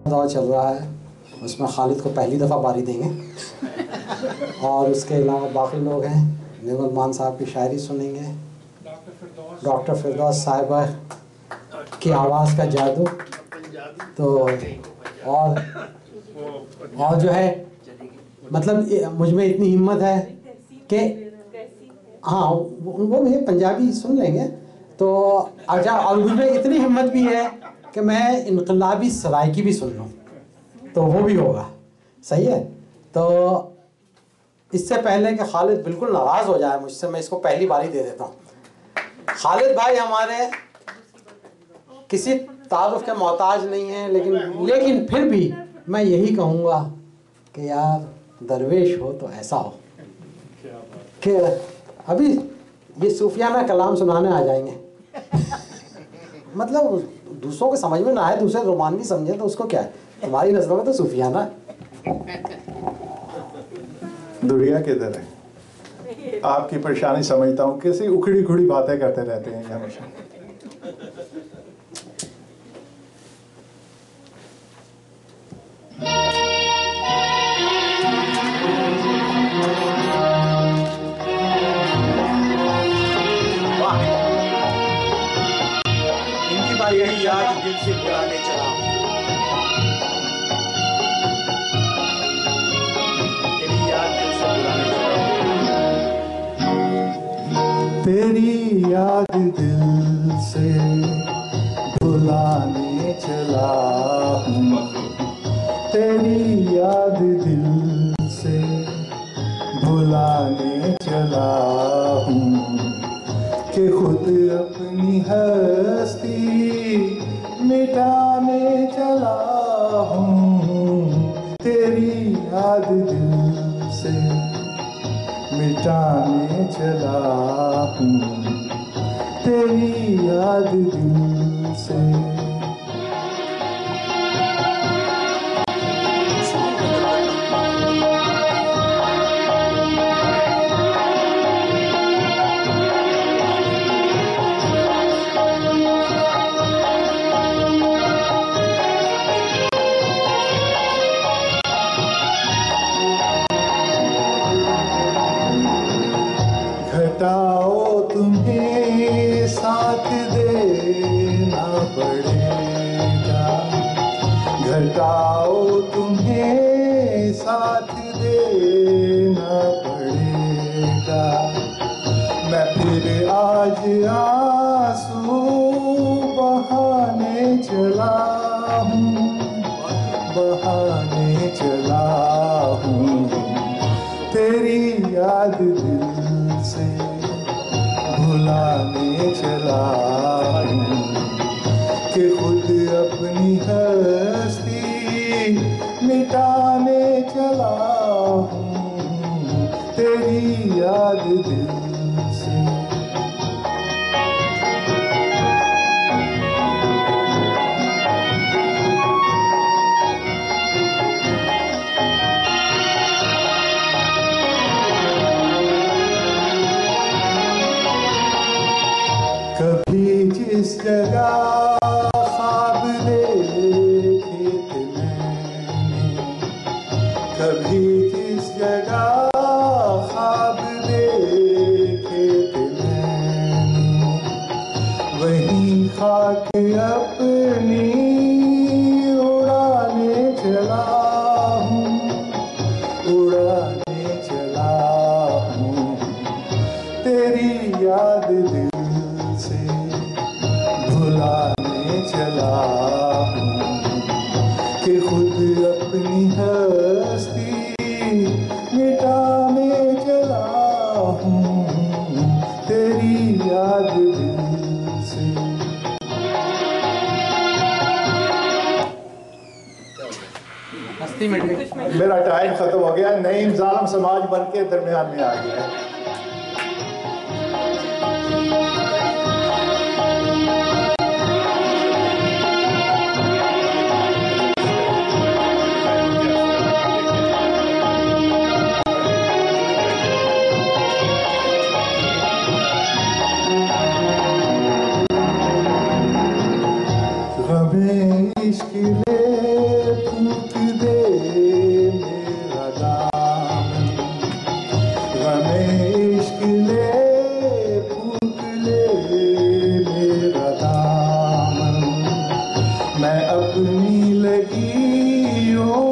दौर चल रहा है, उसमें खालिद को पहली दफ़ा बारी देंगे और उसके अलावा बाकी लोग हैं। नेवल मान साहब की शायरी सुनेंगे, डॉक्टर फिरदौस साहिबा की आवाज़ का जादू, तो और जो है मतलब मुझ में इतनी हिम्मत है कि हाँ वो भी पंजाबी सुन लेंगे तो अच्छा, और मुझ में इतनी हिम्मत भी है कि मैं इनकलाबी सराइकी भी सुन लूँ तो वो भी होगा। सही है। तो इससे पहले कि खालिद बिल्कुल नाराज़ हो जाए मुझसे, मैं इसको पहली बारी दे देता हूँ। खालिद भाई हमारे किसी तारुफ के मोहताज नहीं हैं, लेकिन फिर भी मैं यही कहूँगा कि यार दरवेश हो तो ऐसा हो कि अभी ये सूफियाना कलाम सुनाने आ जाएंगे मतलब दूसरों को समझ में ना आए, दूसरे रोमानी समझे तो उसको क्या है, तुम्हारी नजरों में तो सूफियाना दुनिया के तरह है। आपकी परेशानी समझता हूँ, कैसी उखड़ी उखड़ी बातें करते रहते हैं हमेशा। तेरी याद दिल से बुलाने चला, तेरी याद दिल से बुलाने चला, तेरी याद दिल से बुलाने चला हूँ, तेरी याद दिल से बुलाने चला हूँ कि खुद अपनी हस्ती मिटाने चला हूँ, तेरी याद दिल से मिटाने चला हूँ, तेरी याद दिल से। घटाओ तुम्हें साथ देना पड़ेगा, घटाओ तुम्हें साथ देना पड़ेगा, मैं फिर आज आंसू बहाने चला हूँ, बहाने चला हूँ, तेरी याद दिल से भुलाने चला हूँ कि खुद अपनी हस्ती मिटाने चला हूँ, तेरी याद दिल से। कभी जिस जगह ख्वाब देखे थे मैंने, कभी जिस जगह ख्वाब देखे थे मैंने, वही खाक अपनी उड़ाने चला हूँ, उड़ाने चला हूँ, तेरी याद दिल से भुलाने चला हूँ कि खुद अपनी हस्ती मिटाने चला हूँ, तेरी याद दिल से। मेरा टाइम खत्म हो गया, नईम जालिम समाज बन के दरमियान में आ गया है। गमे इश्क ले फूंक दे मेरा दामन, गमे इश्क ले फूंक ले मेरा दामन। मैं अपनी लगियों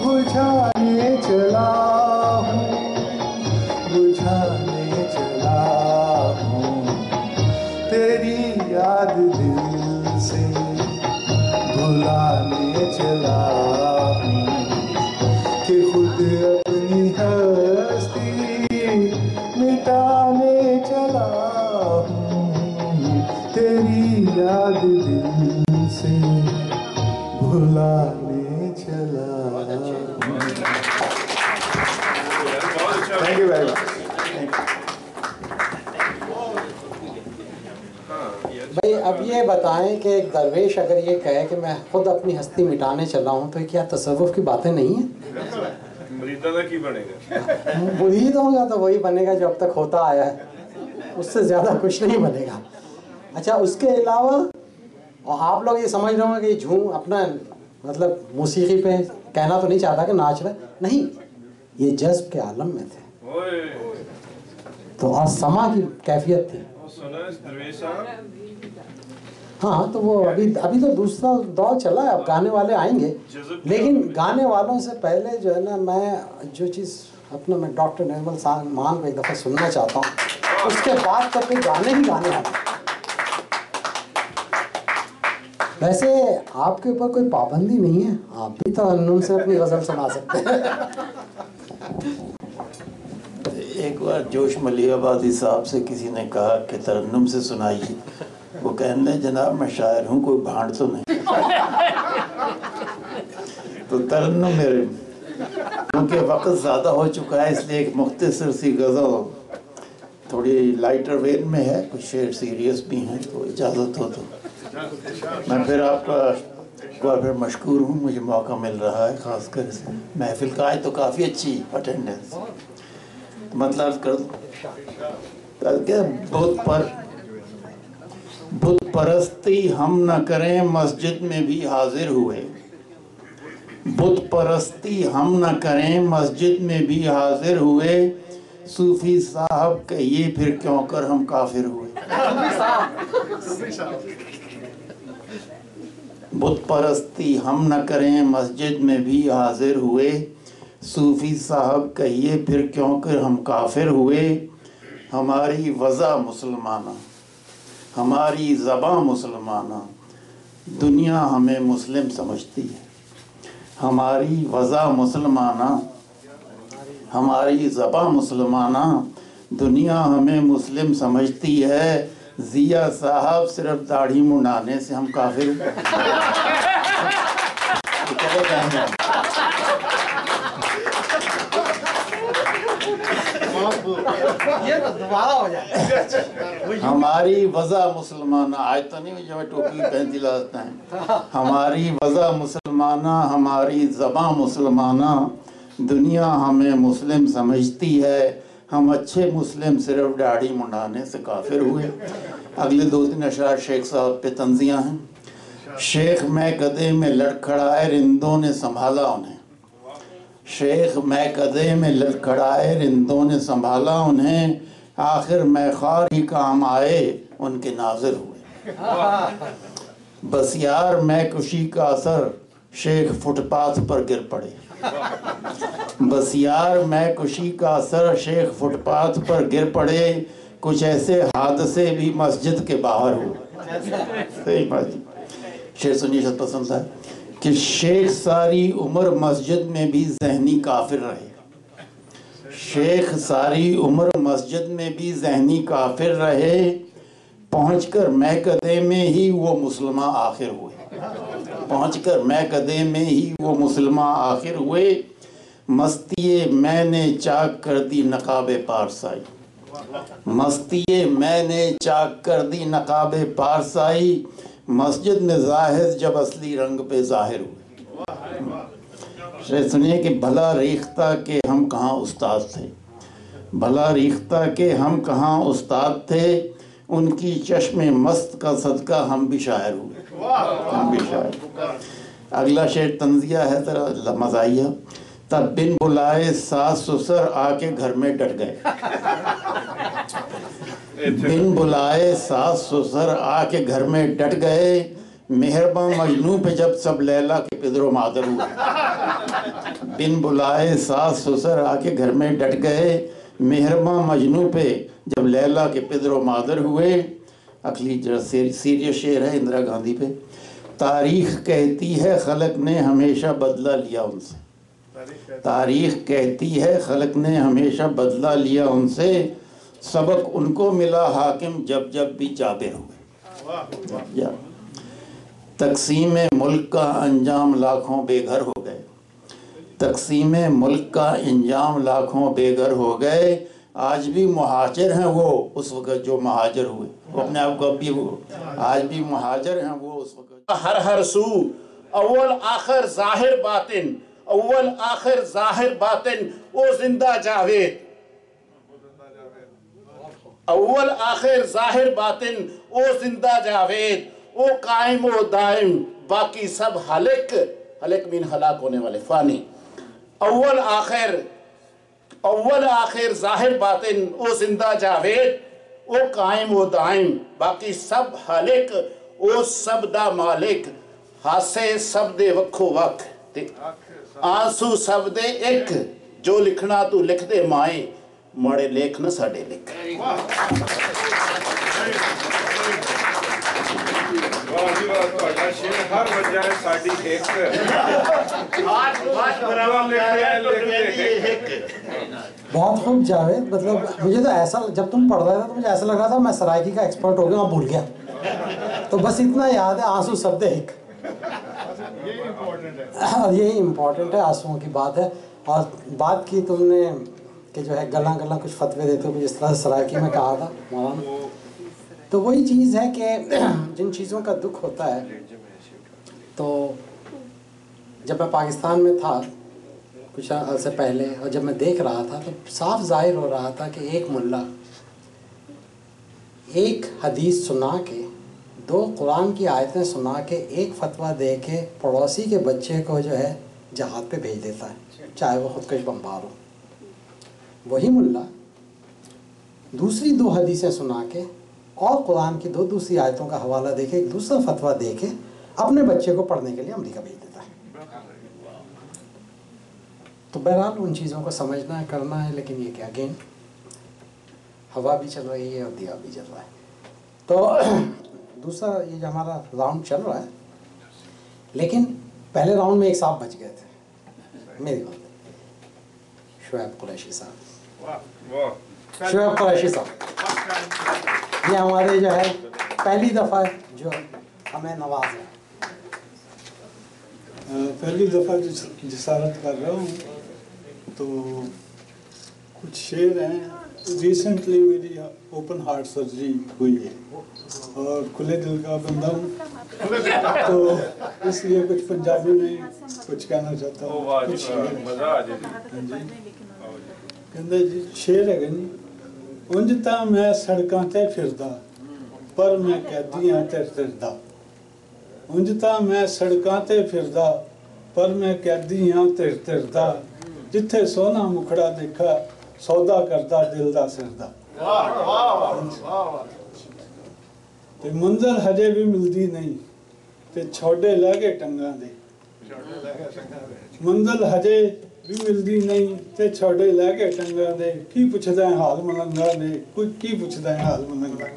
बुझाने चला हूँ, बुझाने चला हूँ। तेरी याद दिल से भुलाने चला हूँ, कि खुद अपनी हस्ती मिटाने चला हूँ। तेरी याद दिल से भुलाने चला हूँ। Thank you very much. भाई अब ये बताएं कि एक दरवेश अगर ये कहे कि मैं खुद अपनी हस्ती मिटाने चला हूँ, तो क्या तसव्वुफ की बातें नहीं है? मुरीदा की बनेगा, मुरीद होगा तो वही बनेगा जो अब तक होता आया है, उससे ज़्यादा कुछ नहीं बनेगा। अच्छा, उसके अलावा और आप लोग ये समझ रहे होंगे कि झूम अपना मतलब मौसीकी पे कहना तो नहीं चाहता कि नाच रहे, नहीं, ये जज्ब के आलम में थे, तो और समा की कैफियत थी। हाँ, तो वो अभी तो दूसरा दौर चला है, अब गाने वाले आएंगे, लेकिन गाने वालों से पहले जो है ना, मैं जो चीज़ अपना मैं डॉक्टर निर्मल मान को एक दफ़ा सुनना चाहता हूँ, उसके बाद तो फिर गाने ही गाने हैं। वैसे आपके ऊपर कोई पाबंदी नहीं है, आप भी तरन्नुम से अपनी गज़ल सुना सकते हैं। एक बार जोश मलियाबादी साहब से किसी ने कहा कि तरन्नुम से सुनाइए, वो कहने जनाब मैं शायर हूँ, कोई भांड तो नहीं। तो तरन्नुम मेरे क्योंकि वक्त ज़्यादा हो चुका है, इसलिए एक मुख्तसर सी गज़ल थोड़ी लाइटर वेन में है, कुछ शेर सीरियस भी हैं, तो इजाज़त हो तो मैं फिर आपका फिर मशकूर हूँ, मुझे मौका मिल रहा है, ख़ासकर से महफिल का आज तो काफ़ी अच्छी अटेंडेंस, मतलब कर बुत परस्ती हम न करें मस्जिद में भी हाजिर हुए, बुत परस्ती हम न करें मस्जिद में भी हाजिर हुए, सूफी साहब कहिए फिर क्यों कर हम काफिर हुए। बुत परस्ती हम न करें मस्जिद में भी हाजिर हुए, सूफी साहब कहिए फिर क्यों कर हम काफिर हुए। हमारी वज़ा मुसलमाना, हमारी ज़बां मुसलमाना, दुनिया हमें मुस्लिम समझती है। हमारी वज़ा मुसलमाना, हमारी ज़बां मुसलमाना, दुनिया हमें मुस्लिम समझती है। जिया साहब सिर्फ दाढ़ी मुंडाने से हम काफिर ये तो दोबारा हो जाए। हमारी वज़ा मुसलमाना, आज तो नहीं जो टोपी पहनती लाता है। हमारी वज़ा मुसलमाना, हमारी ज़बां मुसलमाना, दुनिया हमें मुस्लिम समझती है। हम अच्छे मुस्लिम सिर्फ दाढ़ी मुंडाने से काफिर हुए। अगले 2-3 अशरार शेख साहब पे तंजियाँ हैं। शेख मैं कदे में लड़खड़ाए रिंदों ने संभाला उन्हें, शेख मैं कदे में लड़खड़ाए रिंदों ने संभाला उन्हें, आखिर मैं ख्वार ही काम आए उनके नाजिर हुए। बस यार मैं खुशी का असर शेख फुटपाथ पर गिर पड़े, बस यार मैं खुशी का असर शेख फुटपाथ पर गिर पड़े, कुछ ऐसे हादसे भी मस्जिद के बाहर हुए। सही बात, शेर सुनिए, शायद पसंद है कि शेख सारी उम्र मस्जिद में भी ज़हनी काफिर रहे, शेख सारी उम्र मस्जिद में भी ज़हनी काफिर रहे, पहुंचकर मैकदे में ही वो मुसलमान आखिर हुए, पहुंचकर मैकदे में ही वो मुसलमान आखिर हुए। मस्तिये मैंने चाक कर दी नकाबे पारसाई, मस्तिये मैंने चाक कर दी नकाबे पारसाई, मस्जिद में जाहिद जब असली रंग पे जाहिर हुए। सुनिए कि भला रेख्ता के हम कहाँ उस्ताद थे, भला रेख्ता के हम कहाँ उस्ताद थे, उनकी चश्मे मस्त का सदका हम भी शायर हुए, हम भी शायर। अगला शेर तंजिया है, जरा मज़ाहिया। तब बिन बुलाए सास ससुर आके घर में डट गए। बिन बुलाए सास ससुर आके घर में डट गए, मेहरबा मजनू पे जब सब लैला के पिदरो मादर हुए। बिन बुलाए सास ससुर आके घर में डट गए, मेहरबा मजनू पे जब लैला के पिदरो मादर हुए। अगली जरा सीरियस शेर है इंदिरा गांधी पे। तारीख कहती है खलक ने हमेशा बदला लिया उनसे। तारीख कहती है खलक ने हमेशा बदला लिया उनसे, सबक उनको मिला हाकिम जब जब भी जाबिर हुए। तकसीम मुल्क का अंजाम लाखों बेघर हो गए। तकसीम मुल्क का अंजाम लाखों बेघर हो गए, आज भी मुहाजिर हैं वो उस वक़्त जो महाजर हुए। वो अपने आप को अभी वो आज भी मुहाजिर हैं वो उस वक़्त। हर हर सू अव्वल आखिर ज़ाहिर बातिन, अव्वल आखिर ज़ाहिर बातिन ओ जिंदा जावेद। अव्वल आखिर ज़ाहिर बातिन ओ जिंदा जावेद, ओ कायम ओ दाइम बाकी सब हलिक। हलिक मीन हलाक होने वाले, फानी। अव्वल आखिर ज़ाहिर बातिन ओ जिंदा जावेद, ओ कायम ओ दाइम बाकी सब हलिक। ओ सब दा मालिक, हासे सब दे वक्खो वक् ते आंसू सब दे एक। जो लिखना तू लिख दे माए, माड़े लेख न साडे लिख। वाह जी वाह, ਤੁਹਾਡਾ ਸ਼ੇਰ हर वजह है साडी एक। बहुत खूब जावेद। मतलब मुझे तो ऐसा, जब तुम पढ़ रहे थे तो मुझे ऐसा लग रहा था मैं सराइकी का एक्सपर्ट हो गया और भूल गया। तो बस इतना याद है, आंसू शब्द एक। और यही इम्पोर्टेंट है, आंसुओं की बात है। और बात की तुमने कि जो है गला गला कुछ फतवे देते हो, जिस तरह से सराइकी में कहा था मौलाना, तो वही चीज़ है कि जिन चीज़ों का दुख होता है, तो जब मैं पाकिस्तान में था कुछ अर्से पहले और जब मैं देख रहा था तो साफ जाहिर हो रहा था कि एक मुल्ला एक हदीस सुना के, दो कुरान की आयतें सुना के, एक फतवा दे के पड़ोसी के बच्चे को जो है जहाद पे भेज देता है, चाहे वो खुदकश बमबार हो। वही मुल्ला दूसरी दो हदीसें सुना के और कुरान की दो दूसरी आयतों का हवाला दे के, एक दूसरा फतवा दे के अपने बच्चे को पढ़ने के लिए अमेरिका भेज देता है। तो बहरहाल उन चीज़ों को समझना है, करना है, लेकिन ये क्या, अगेन हवा भी चल रही है और दिया भी जल रहा है। तो दूसरा ये जो हमारा राउंड चल रहा है, लेकिन पहले राउंड में एक साहब बच गए थे, मेरी बात, शुएब कुरैशी साहब। शुएब कुरैशी साहब ये हमारे जो है पहली दफ़ा जो हमें नवाज है। पहली दफ़ा जिसारत कर रहा हूँ, तो कुछ शेर हैं। रिसेंटली मेरी ओपन हार्ट सर्जरी हुई है और खुले दिल का बंदा हूँ, तो इसलिए कुछ पंजाबी में कुछ कहना चाहता हूँ। कुछ कहते जी शेर है जी, उंज तां मैं सड़कां ते फिरदा पर मैं कैदी हां ते फिरदा। उंज तां मैं सड़कां ते फिरदा पर मैं कैदी हां ते फिरदा। जिथे सोना मुखड़ा देखा सौदा करदा दिल दा सिरदा। ते मंजिल हजे भी मिलदी नहीं ते छोड़े लै गए टंगां दे। मंजिल हजे भी मिलदी नहीं ते छोड़े लै गए टंगां दे। की पुछदा है हाल मलंगा ने, कोई की पुछदा है हाल मलंगा।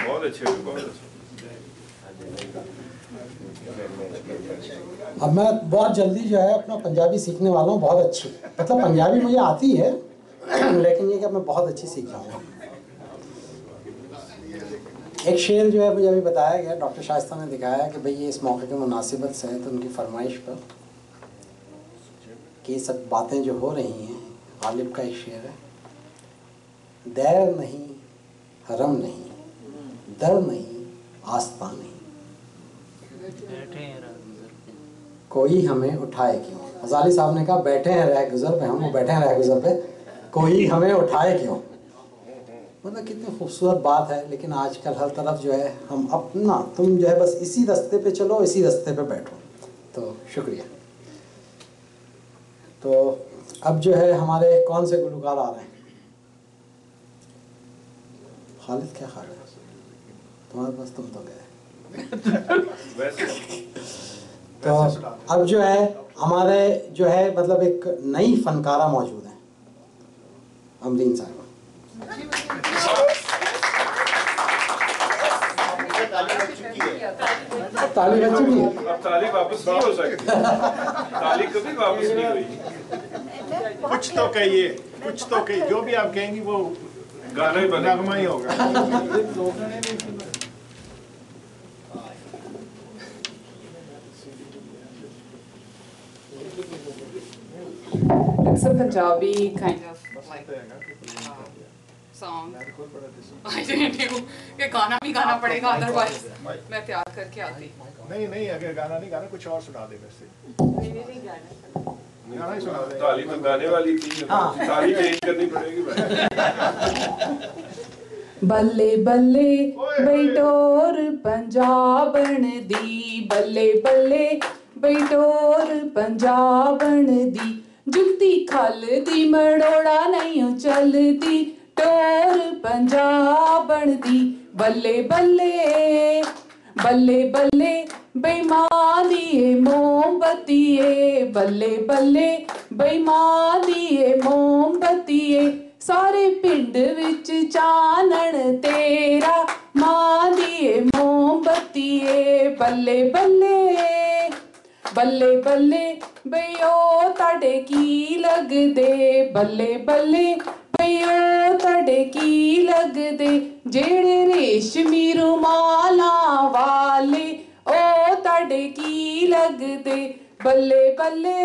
बहुत अच्छे। अब मैं बहुत जल्दी जो है अपना पंजाबी सीखने वाला हूँ, बहुत अच्छी, मतलब पंजाबी मुझे आती है लेकिन ये कि मैं बहुत अच्छी सीख जाऊँगा। एक शेर जो है मुझे अभी बताया गया, डॉक्टर शाइस्ता ने दिखाया कि भाई ये इस मौके की मुनासिबत से है, तो उनकी फरमाइश पर कि सब बातें जो हो रही हैं, गालिब का एक शेर है, दैर नहीं हरम नहीं, दर नहीं आस्था नहीं, कोई हमें उठाए क्यों। हज़ाली साहब ने कहा बैठे हैं रह गुज़र पे, हम वो बैठे हैं रह गुज़र पे, कोई हमें उठाए क्यों। मतलब कितनी खूबसूरत बात है। लेकिन आजकल हर तरफ जो है हम अपना, तुम जो है बस इसी रास्ते पे चलो, इसी रास्ते पे बैठो। तो शुक्रिया। तो अब जो है हमारे कौन से गुलकार आ रहे हैं? खालिद क्या खा रहे हैं? तुम्हारे पास तुम तो गए। तो अब जो है हमारे जो है मतलब एक नई फनकारा मौजूद है, अमरीन साहिबा। ताली बज चुकी है। अब ताली वापस नहीं हो सकती, ताली कभी वापस नहीं हुई। कुछ तो कहिए, कुछ तो कहिए, जो भी आप कहेंगी वो गाना ही बनेगा, नगमा ही होगा। It's a Punjabi kind of like song. I didn't know कि गाना भी गाना पड़ेगा, otherwise मैं तैयार करके आती। नहीं नहीं, अगर गाना नहीं गाना कुछ और सुना दे वैसे। गाना ही सुना दे। ताली तो गाने वाली थी, ताली चेंज करनी पड़ेगी भाई। बल्ले बल्ले बैठोर पंजाबन दी, बल्ले बल्ले बैठोर पंजाबन दी, जुगती खल दी मड़ोड़ा नहीं चलती, टोर पंजाबन दी। बल्ले बल्ले बल्ले बल्ले बेईमानिए मोमबत्तिए, बल्ले बल्ले बेईमानिए मोमबत्तिए, सारे पिंड विच चानण तेरा, मां दिए मोमबत्तिए। बल्ले बल्ले बल्ले बल्ले बइयो ताड़े की लगदे, बल्ले बल्ले बइयो ताड़े की लगदे, जेड़े रेशमी रुमालां वाले ओ ताड़े की लगदे। बल्ले बल्ले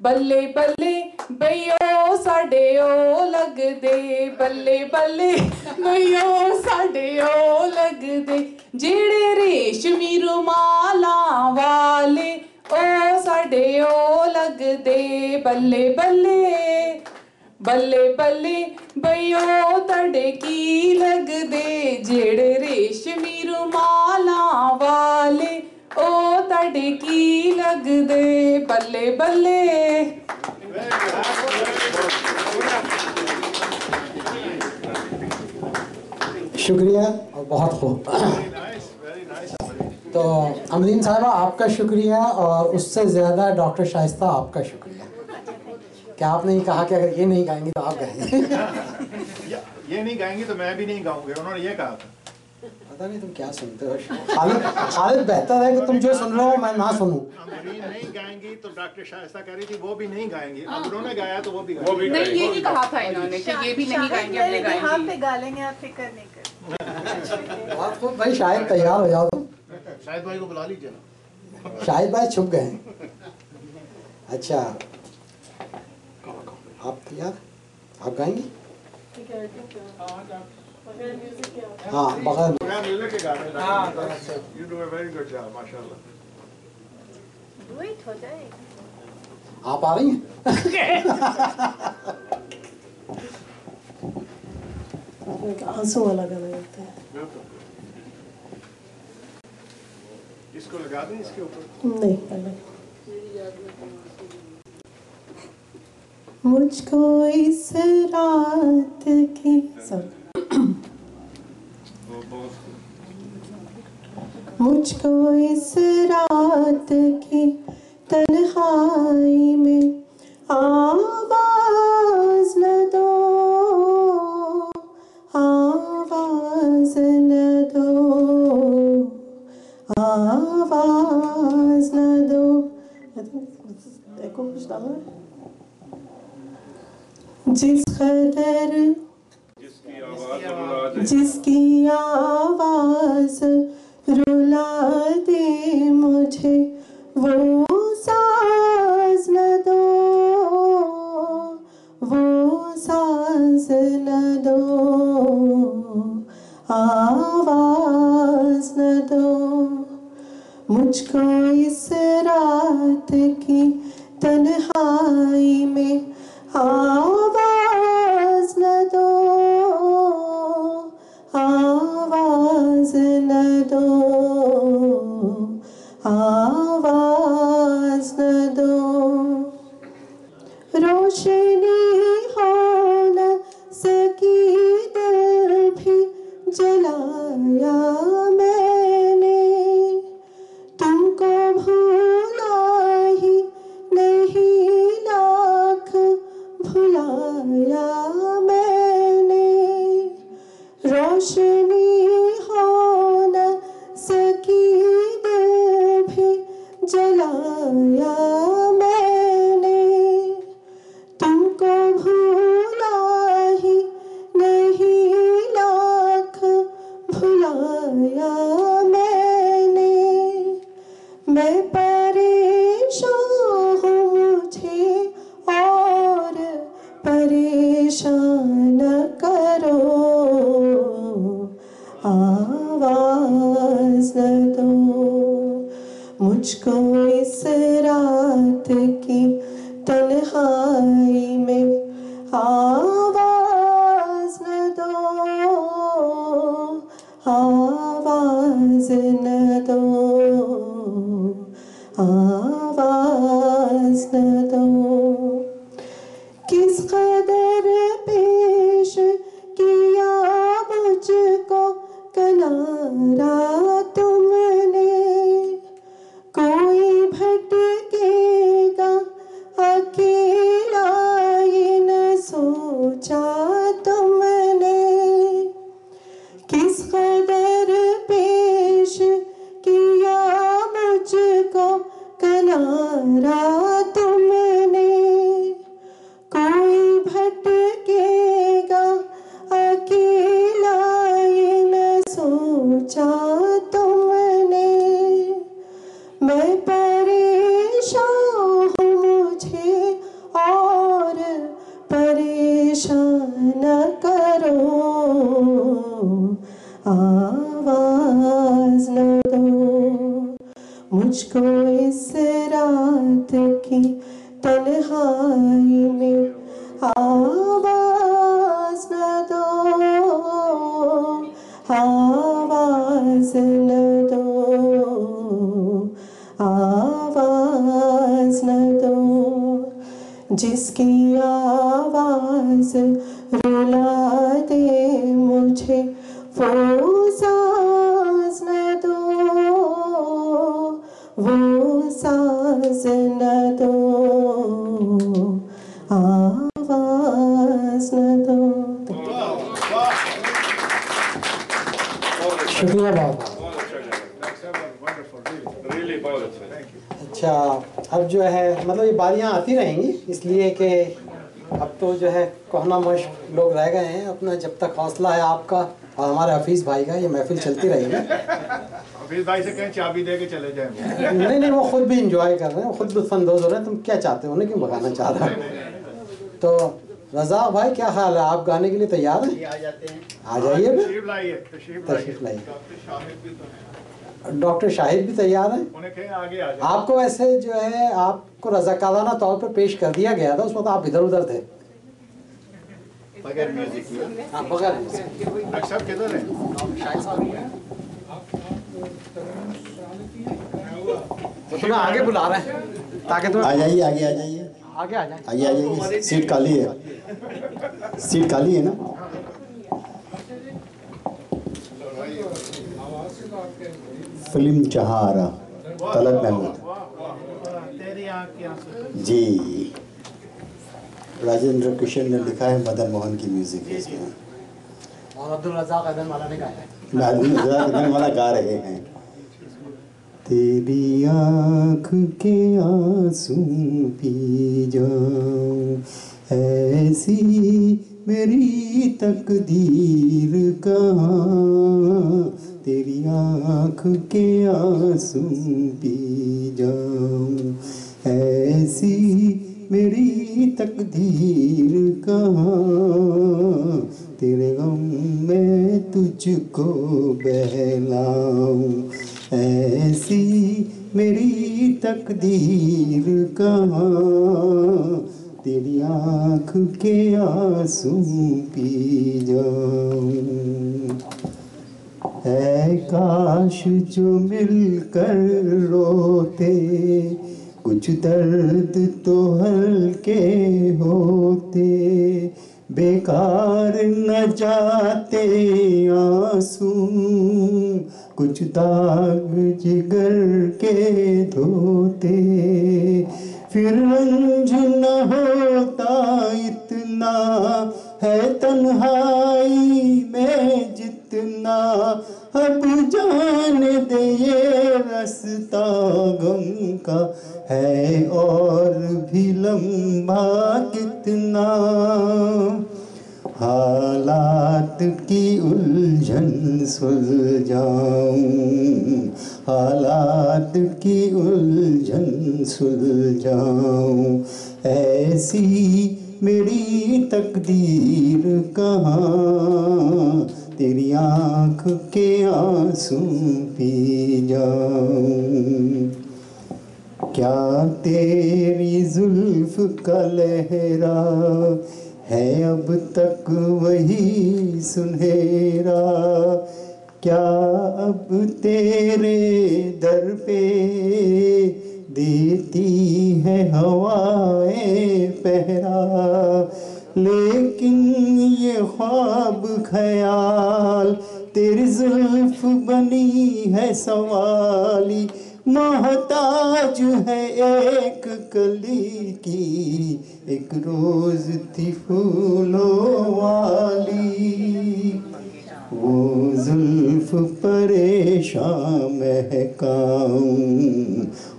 बल्ले बल्ले बइयो साडे ओ लगदे, बल्ले बल्ले बइयो साडे ओ लगदे, जेड़े रेशमी रुमालां वाले ओ साडे ओ लगदे। बल्ले बल्ले बल्ले बल्ले बइयो ताड़े की लगदे, जेड़े रेशमी रुमालां वाले ओ ताड़े की लगदे। बल्ले बल्ले। शुक्रिया और बहुत खूब। तो अमरीन साहिबा आपका शुक्रिया, और उससे ज़्यादा डॉक्टर शाइस्ता आपका शुक्रिया कि आपने ही कहा कि अगर ये नहीं गाएंगी तो आप गाएंगे। ये नहीं गाएंगी तो मैं भी नहीं गाऊंगा, उन्होंने ये कहा था। पता नहीं तुम क्या सुनते हो। खालिद बेहतर है कि तुम जो सुन रहे हो मैं ना सुनूं। अमरीन नहीं गाएंगी तो डॉक्टर शाइस्ता कह रही थी वो भी नहीं गाएंगी, अब उन्होंने गाया तो वो भी गाएंगी। नहीं, ये नहीं कहा था इन्होंने कि ये भी नहीं गाएंगे, अपने गाएंगे। हाँ पे गा लेंगे, आप फिक्र नहीं कर। बहुत खूब भाई, शायद तैयार हो जाओ तुम। शाहिद भाई को बुला लीजिए ना। शाहिद भाई छुप गए हैं। अच्छा आप तैयार, आप गाएंगे? हाँ बगैर म्यूजिक के गाने। You do a very good job, माशाल्लाह। डुएट हो जाएगा। आप आ रही हैं? आंसू वाला गाना गाते हैं। इसको लगा दें इसके ऊपर? नहीं पहले। मुझको इस रात की मुझको इस रात की तन्हाई में आवाज न दो, आवाज न दो, आवाज न दो। देखो कुछ डालो। जिस कदर जिसकी आवाज रुला दे मुझे, वो साज न दो, वो साज न दो, आवाज न दो। मुझको इस रात की तन्हाई में आवाज न दो, आवाज न दो मुझको इस रात की तन्हाई में आवाज न दो आवाज न दो आवाज न दो किस कदर पेश किया मुझको कनारा तुमने कोई भटकेगा अकेला ये न सोचा तुमने किस कदर पेश किया मुझको कनारा तुमने कोई भटकेगा अकेला ये न सोचा तुमने मैं परेशान हूँ मुझे और परेशान न करो आवाज न दो मुझको इस रात की तन्हाई में आवाज न दो आवाज न दो आवाज न दो जिसकी आवाज रुला दे मुझे वो साज न दो वो साज न दो आवाज न दो शुक्रिया बहुत रियली बहुत अच्छा। अच्छा। अब जो है मतलब ये बारियां आती रहेंगी इसलिए कि अब तो जो है कोहना मश लोग रह गए हैं अपना जब तक हौसला है आपका और हमारे हफीज़ भाई का ये महफिल चलती रहेगी। हफीज भाई से कहें चाबी दे के चले जाएं। नहीं नहीं वो खुद भी इंजॉय कर रहे हैं खुद लुत्फानंदोज हो रहे हैं तुम क्या चाहते हो उन्हें क्यों भगाना चाह रहे हो। तो रज़ा भाई क्या ख्याल है आप गाने के लिए तैयार हैं? आ जाइए तशरीफ लाइए तशरीफ लाइए। डॉक्टर शाहिद भी तैयार हैं। उन्हें कहें आगे आ जाए। आपको वैसे जो है आपको रज़ाकाराना तौर पर पेश कर दिया गया था उस वक्त आप इधर उधर थे बगैर म्यूजिक में हाँ बगैर म्यूजिक। डॉक्टर साहब किधर हैं? तो तुम्हें आगे बुला रहे हैं ताकि तुम आ जाइए आगे आ जाइए आगे आ जाए। आइए आ जाइए सीट खाली है सीट खाली है ना। फिल्म चहारा तलत महमूद जी राजेंद्र किशन ने लिखा है मदन मोहन की म्यूजिक है इसमें और अब्दुल रज़ाक अदन वाला ने गाया है। वाला गा रहे हैं। तेरी आँख के आंसू पी जाऊं ऐसी मेरी तकदीर कहाँ तेरी आँख के आंसू पी जाऊं ऐसी मेरी तकदीर कहाँ तेरे गम में तुझको बहलाऊं ऐसी मेरी तकदीर कहाँ तेरी आँख के आंसू पी जाऊं है काश जो मिलकर रोते कुछ दर्द तो हल्के होते बेकार न जाते आंसू कुछ दाग जिगर के धोते फिर रंज न होता इतना है तन्हाई में जितना अब जान दे ये रास्ता गम का है और भी लंबा कितना हालात की उलझन सुलझाऊं हालात की उलझन सुलझाऊं ऐसी मेरी तकदीर कहाँ तेरी आँख के आंसू पी जाऊं। क्या तेरी जुल्फ का लहरा है अब तक वही सुनहरा, क्या अब तेरे दर पे देती है हवाएं पहरा। लेकिन ये ख्वाब ख्याल तेरी जुल्फ बनी है सवाली, मोहताज है एक कली की, एक रोज थी फूलों वाली। वो जुल्फ परेशान महकाऊं,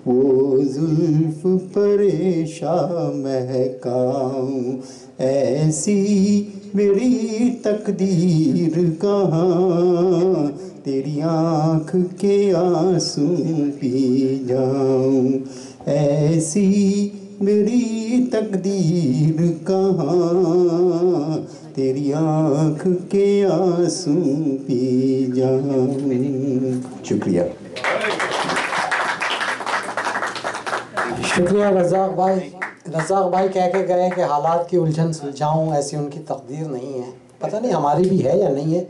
वो जुल्फ परेशान महकाऊं, ऐसी मेरी तकदीर कहाँ, तेरी आँख के आंसू पी जाऊं। ऐसी मेरी तकदीर कहाँ, तेरी आँख के आंसू पी जाऊं। शुक्रिया। शुक्रिया रज़ाक भाई। रज़ाक भाई कह के गए कि हालात की उलझन सुलझाऊं, ऐसी उनकी तकदीर नहीं है। पता नहीं हमारी भी है या नहीं है,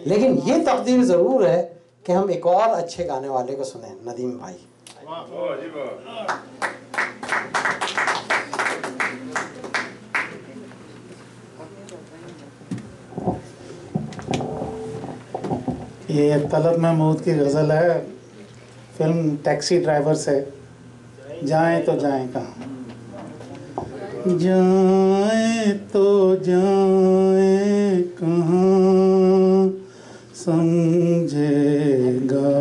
लेकिन ये तकदीर ज़रूर है कि हम एक और अच्छे गाने वाले को सुने, नदीम भाई। ये तलब महमूद की गज़ल है, फिल्म टैक्सी ड्राइवर से। जाएं तो जाएं कहाँ, जाएं तो जाएं कहाँ, समझेगा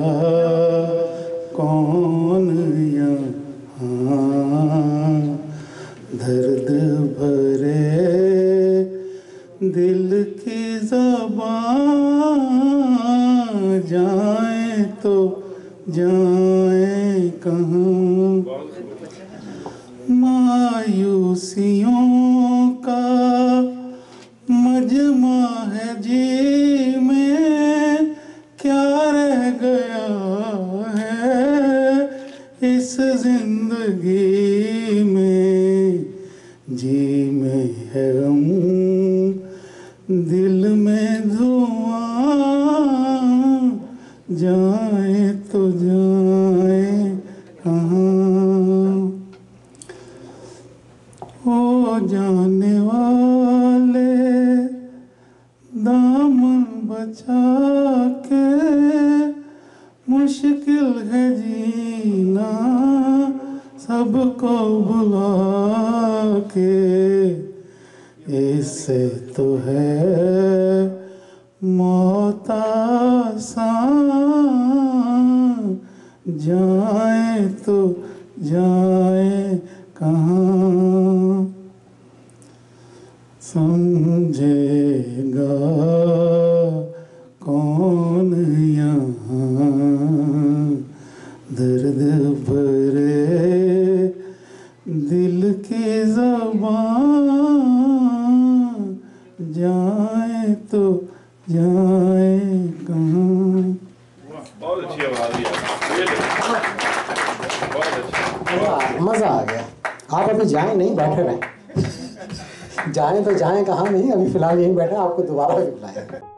कौन यहाँ, दर्द भरे दिल की ज़बान, जाएं तो जाएं कहाँ। मायूसियों का मजमा है जी में, क्या रह गया है इस जिंदगी में, जी में है गम दिल में धुआं, जाए तो जाए कहाँ। ओ जाने वाले दामन बचा के, मुश्किल है जीना सबको बुला के, इससे तो है मौत आसान, जाए तो जाए कहाँ, समझेगा कौन यहाँ, दर्द भरे दिल की ज़बान, जाए तो जाए कहाँ। बहुत अच्छी आवाज़ है, बहुत अच्छा। मज़ा आ गया। आप अभी जाएं नहीं, बैठे रहें। जाएं तो जाएं कहाँ नहीं, अभी फ़िलहाल यहीं बैठे, आपको दोबारा भी बुलाएंगे।